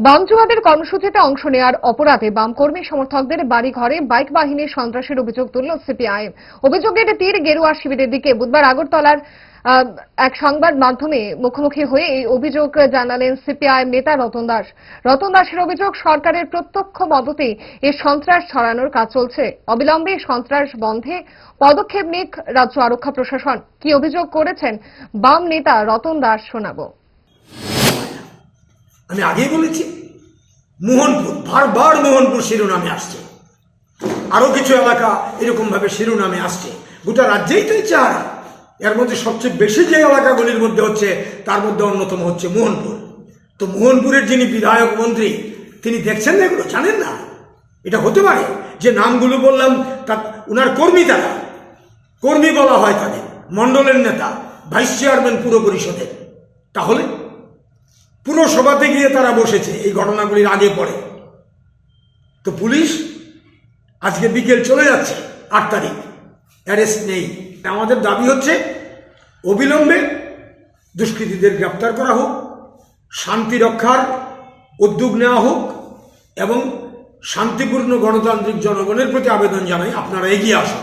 বামজোয়াদের কর্মসূচিতে অংশ নেওয়ার অপরাধে বাম কর্মী সমর্থকদের বাড়ি ঘরে বাইক বাহিনীর সন্ত্রাসের অভিযোগ তুলল সিপিআইএম। অভিযোগের তীর গেরুয়া শিবিরের দিকে। বুধবার আগরতলার এক সংবাদ মাধ্যমে মুখোমুখি হয়ে এই অভিযোগ জানালেন সিপিআইএম নেতা রতন দাস। রতন দাসের অভিযোগ, সরকারের প্রত্যক্ষ মদতে এই সন্ত্রাস ছড়ানোর কাজ চলছে। অবিলম্বে সন্ত্রাস বন্ধে পদক্ষেপ নিক রাজ্য আরক্ষা প্রশাসন। কি অভিযোগ করেছেন বাম নেতা রতন দাস শোনাবো। আমি আগেই বলেছি, মোহনপুর বারবার মোহনপুর শিরোনামে আসছে, আরো কিছু এলাকা এরকম ভাবে শিরোনামে আসছে। গোটা রাজ্যেই তো চায়। এর মধ্যে সবচেয়ে বেশি যে এলাকাগুলির মধ্যে হচ্ছে, তার মধ্যে অন্যতম হচ্ছে মোহনপুর। তো মোহনপুরের যিনি বিধায়ক মন্ত্রী, তিনি দেখছেন না, এগুলো জানেন না? এটা হতে পারে যে নামগুলো বললাম তা উনার কর্মী, তারা কর্মী বলা হয় তাদের, মন্ডলের নেতা, ভাইস চেয়ারম্যান পুর পরিষদের। তাহলে পুরসভাতে গিয়ে তারা বসেছে এই ঘটনাগুলির আগে পরে। তো পুলিশ আজকে বিকেল চলে যাচ্ছে, 8 তারিখ, অ্যারেস্ট নেই। আমাদের দাবি হচ্ছে অবিলম্বে দুষ্কৃতীদের গ্রেপ্তার করা হোক, শান্তি রক্ষার উদ্যোগ নেওয়া হোক এবং শান্তিপূর্ণ গণতান্ত্রিক জনগণের প্রতি আবেদন জানাই, আপনারা এগিয়ে আসুন।